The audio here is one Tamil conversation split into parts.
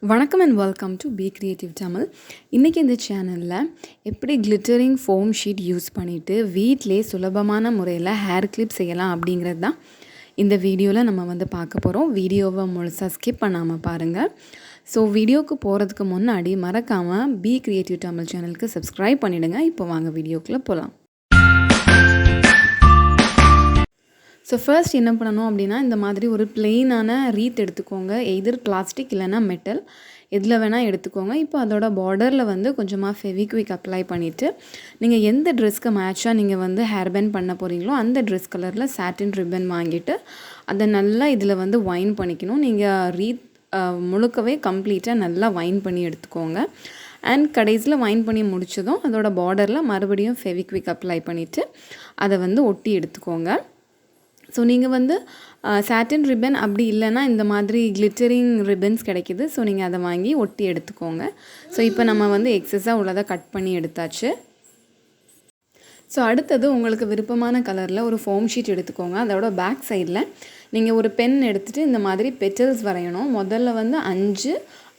வணக்கம் and welcome to be creative Tamil. இன்றைக்கி இந்த சேனலில் எப்படி கிளிட்டரிங் ஃபோம் ஷீட் யூஸ் பண்ணிவிட்டு வீட்டிலே சுலபமான முறையில் ஹேர் கிளிப் செய்யலாம் அப்படிங்கிறது தான் இந்த வீடியோவில் நம்ம பார்க்க போகிறோம். வீடியோவை முழுசாக ஸ்கிப் பண்ணாமல் பாருங்கள். ஸோ வீடியோவுக்கு போகிறதுக்கு முன்னாடி மறக்காமல் பி கிரியேட்டிவ் தமிழ் சேனலுக்கு சப்ஸ்கிரைப் பண்ணிவிடுங்க. இப்போ வாங்க வீடியோக்குள்ளே போகலாம். ஸோ ஃபர்ஸ்ட் என்ன பண்ணணும் அப்படின்னா, இந்த மாதிரி ஒரு பிளெயினான ரீத் எடுத்துக்கோங்க. எய்தர் பிளாஸ்டிக் இல்லைனா மெட்டல், எதில் வேணால் எடுத்துக்கோங்க. இப்போ அதோட பார்டரில் கொஞ்சமாக ஃபெவிக்விக் அப்ளை பண்ணிவிட்டு, நீங்கள் எந்த ட்ரெஸ்க்கு மேட்சாக நீங்கள் ஹேர்பேண்ட் பண்ண போகிறீங்களோ அந்த ட்ரெஸ் கலரில் சாட்டின் ரிப்பன் வாங்கிட்டு அதை நல்லா இதில் வைன் பண்ணிக்கணும். நீங்கள் ரீத் முழுக்கவே கம்ப்ளீட்டாக நல்லா வைன் பண்ணி எடுத்துக்கோங்க. அண்ட் கடைசியில் வைன் பண்ணி முடித்ததும் அதோட பார்டரில் மறுபடியும் ஃபெவிக்விக் அப்ளை பண்ணிவிட்டு அதை ஒட்டி எடுத்துக்கோங்க. ஸோ நீங்கள் சாட்டின் ரிப்பன் அப்படி இல்லைன்னா இந்த மாதிரி கிளிட்டரிங் ரிப்பன்ஸ் கிடைக்கிது. ஸோ நீங்கள் அதை வாங்கி ஒட்டி எடுத்துக்கோங்க. ஸோ இப்போ நம்ம எக்ஸஸாக உள்ளதை கட் பண்ணி எடுத்தாச்சு. ஸோ அடுத்தது உங்களுக்கு விருப்பமான கலரில் ஒரு ஃபோம் ஷீட் எடுத்துக்கோங்க. அதோட பேக் சைடில் நீங்கள் ஒரு பென் எடுத்துகிட்டு இந்த மாதிரி பெட்டல்ஸ் வரையணும். முதல்ல 5,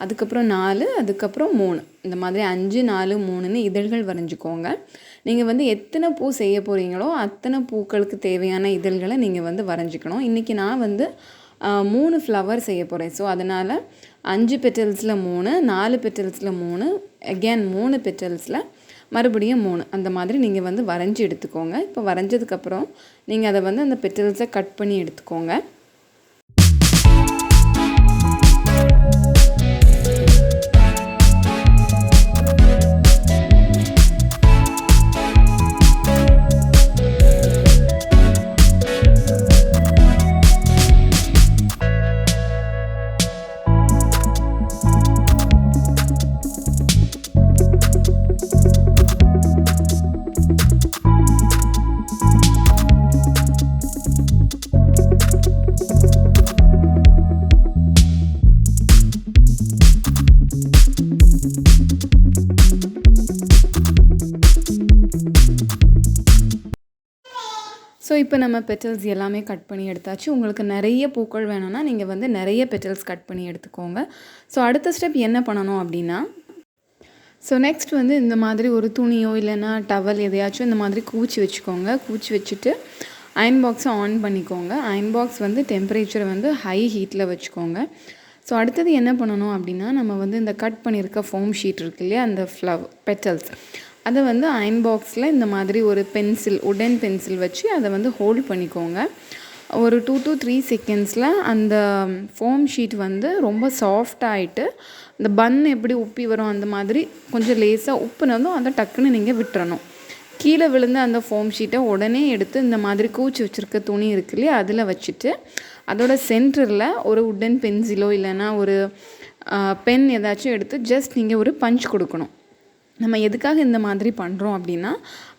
அதுக்கப்புறம் 4, அதுக்கப்புறம் 3, இந்த மாதிரி 5, 4, 3ன்னு இதழ்கள் வரைஞ்சிக்கோங்க. நீங்கள் எத்தனை பூ செய்ய போகிறீங்களோ அத்தனை பூக்களுக்கு தேவையான இதழ்களை நீங்கள் வரைஞ்சிக்கணும். இன்றைக்கி நான் 3 ஃப்ளவர் செய்ய போகிறேன். ஸோ அதனால் 5 பெட்டல்ஸில் 3, 4 பெட்டல்ஸில் 3, அகேன் 3 பெட்டல்ஸில் மறுபடியும் 3, அந்த மாதிரி நீங்கள் வரைஞ்சி எடுத்துக்கோங்க. இப்போ வரைஞ்சதுக்கப்புறம் நீங்கள் அதை அந்த பெட்டல்ஸை கட் பண்ணி எடுத்துக்கோங்க. ஸோ இப்போ நம்ம பெட்டல்ஸ் எல்லாமே கட் பண்ணி எடுத்தாச்சு. உங்களுக்கு நிறைய பூக்கள் வேணும்னா நீங்கள் நிறைய பெட்டல்ஸ் கட் பண்ணி எடுத்துக்கோங்க. ஸோ அடுத்த ஸ்டெப் என்ன பண்ணணும் அப்படின்னா, ஸோ நெக்ஸ்ட் இந்த மாதிரி ஒரு துணியோ இல்லைன்னா டவல் எதையாச்சும் இந்த மாதிரி கூச்சி வச்சுக்கோங்க. கூச்சி வச்சுட்டு அயன் பாக்ஸை ஆன் பண்ணிக்கோங்க. அயன் பாக்ஸ் டெம்பரேச்சரை ஹை ஹீட்டில் வச்சுக்கோங்க. ஸோ அடுத்தது என்ன பண்ணணும் அப்படின்னா, நம்ம இந்த கட் பண்ணியிருக்க ஃபோம் ஷீட் இருக்கு இல்லையா, அந்த பெட்டல்ஸ் அதை அயன் பாக்ஸில் இந்த மாதிரி ஒரு பென்சில், உடன் பென்சில் வச்சு அதை ஹோல்ட் பண்ணிக்கோங்க. ஒரு 2 to 3 செகண்ட்ஸில் அந்த ஃபோம் ஷீட் ரொம்ப சாஃப்டாகிட்டு, இந்த பன் எப்படி உப்பி வரும் அந்த மாதிரி கொஞ்சம் லேசாக உப்புனதும் அதை டக்குன்னு நீங்கள் விட்டுறணும். கீழே விழுந்த அந்த ஃபோம் ஷீட்டை உடனே எடுத்து இந்த மாதிரி கூச்சி வச்சுருக்க துணி இருக்கு இல்லையா, அதில் வச்சுட்டு அதோட சென்டரில் ஒரு உடன் பென்சிலோ இல்லைன்னா ஒரு பென் ஏதாச்சும் எடுத்து ஜஸ்ட் நீங்கள் ஒரு பஞ்ச் கொடுக்கணும். நம்ம எதுக்காக இந்த மாதிரி பண்ணுறோம் அப்படின்னா,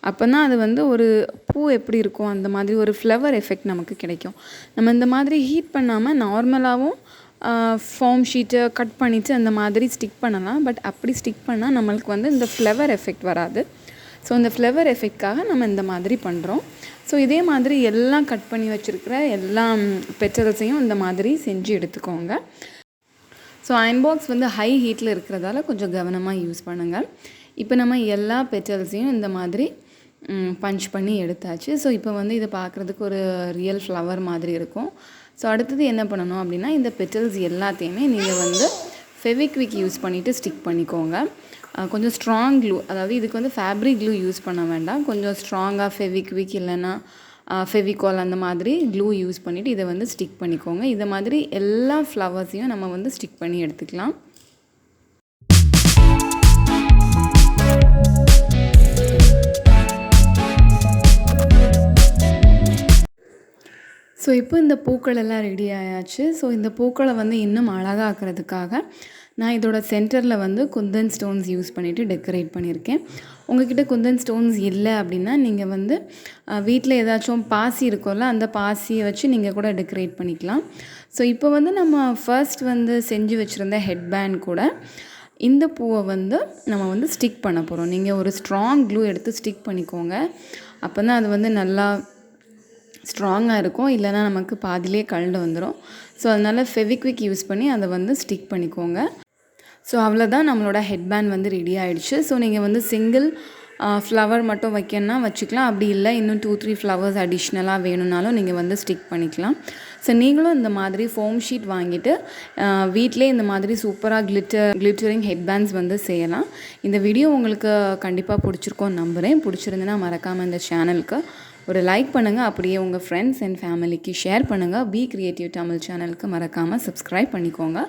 அப்போ தான் அது ஒரு பூ எப்படி இருக்கும் அந்த மாதிரி ஒரு ஃப்ளவர் எஃபெக்ட் நமக்கு கிடைக்கும். நம்ம இந்த மாதிரி ஹீட் பண்ணாமல் நார்மலாகவும் ஃபோம் ஷீட்டை கட் பண்ணிவிட்டு அந்த மாதிரி ஸ்டிக் பண்ணலாம். பட் அப்படி ஸ்டிக் பண்ணால் நம்மளுக்கு இந்த ஃப்ளவர் எஃபெக்ட் வராது. ஸோ இந்த ஃப்ளவர் எஃபெக்ட்காக நம்ம இந்த மாதிரி பண்ணுறோம். ஸோ இதே மாதிரி எல்லாம் கட் பண்ணி வச்சுருக்கிற எல்லா பெட்டல்ஸையும் இந்த மாதிரி செஞ்சு எடுத்துக்கோங்க. ஸோ அயன் பாக்ஸ் ஹை ஹீட்டில் இருக்கிறதால கொஞ்சம் கவனமாக யூஸ் பண்ணுங்கள். இப்போ நம்ம எல்லா பெட்டல்ஸையும் இந்த மாதிரி பஞ்ச் பண்ணி எடுத்தாச்சு. ஸோ இப்போ இதை பார்க்குறதுக்கு ஒரு ரியல் ஃப்ளவர் மாதிரி இருக்கும். ஸோ அடுத்தது என்ன பண்ணணும் அப்படின்னா, இந்த பெட்டல்ஸ் எல்லாத்தையுமே நீங்கள் ஃபெவிக்விக் யூஸ் பண்ணிவிட்டு ஸ்டிக் பண்ணிக்கோங்க. கொஞ்சம் ஸ்ட்ராங் க்ளூ, அதாவது இதுக்கு ஃபேப்ரிக் க்ளூ யூஸ் பண்ண வேண்டாம். கொஞ்சம் ஸ்ட்ராங்காக ஃபெவிக்விக் இல்லைன்னா ஃபெவிகால் அந்த மாதிரி க்ளூ யூஸ் பண்ணிவிட்டு இதை ஸ்டிக் பண்ணிக்கோங்க. இதை மாதிரி எல்லா ஃப்ளவர்ஸையும் நம்ம ஸ்டிக் பண்ணி எடுத்துக்கலாம். ஸோ இப்போ இந்த பூக்கள் எல்லாம் ரெடி ஆயாச்சு. ஸோ இந்த பூக்களை இன்னும் அழகாக்கிறதுக்காக நான் இதோட சென்டரில் குந்தன் ஸ்டோன்ஸ் யூஸ் பண்ணிவிட்டு டெக்கரேட் பண்ணியிருக்கேன். உங்கள்கிட்ட குந்தன் ஸ்டோன்ஸ் இல்லை அப்படின்னா நீங்கள் வீட்டில் ஏதாச்சும் பாசி இருக்கும்ல, அந்த பாசியை வச்சு நீங்கள் கூட டெக்கரேட் பண்ணிக்கலாம். ஸோ இப்போ நம்ம ஃபர்ஸ்ட் செஞ்சு வச்சுருந்த ஹெட்பேண்ட் கூட இந்த பூவை நம்ம ஸ்டிக் பண்ண போகிறோம். நீங்கள் ஒரு ஸ்ட்ராங் க்ளூ எடுத்து ஸ்டிக் பண்ணிக்கோங்க. அப்போ தான் அது நல்லா ஸ்ட்ராங்காக இருக்கும், இல்லைனா நமக்கு பாதிலே கழண்டு வந்துடும். ஸோ அதனால் ஃபெவிக்விக் யூஸ் பண்ணி அதை ஸ்டிக் பண்ணிக்கோங்க. ஸோ அவ்வளோதான், நம்மளோட ஹெட்பேண்ட் வந்து ரெடி ஆகிடுச்சு. ஸோ நீங்கள் வந்து சிங்கிள் ஃப்ளவர் மட்டும் வைக்கணும்னா வச்சுக்கலாம். அப்படி இல்லை இன்னும் 2-3 ஃப்ளவர்ஸ் அடிஷ்னலாக வேணும்னாலும் நீங்கள் வந்து ஸ்டிக் பண்ணிக்கலாம். ஸோ நீங்களும் இந்த மாதிரி ஃபோம் ஷீட் வாங்கிட்டு வீட்டிலே இந்த மாதிரி சூப்பராக கிளிட்டரிங் ஹெட்பேண்ட்ஸ் வந்து செய்யலாம். இந்த வீடியோ உங்களுக்கு கண்டிப்பாக பிடிச்சிருக்கோன்னு நம்புகிறேன். பிடிச்சிருந்துன்னா மறக்காமல் இந்த சேனலுக்கு ஒரு லைக் பண்ணுங்கள். அப்படியே உங்கள் ஃப்ரெண்ட்ஸ் அண்ட் ஃபேமிலிக்கு ஷேர் பண்ணுங்கள். பி கிரியேட்டிவ் தமிழ் சேனலுக்கு மறக்காமல் சப்ஸ்கிரைப் பண்ணிக்கோங்க.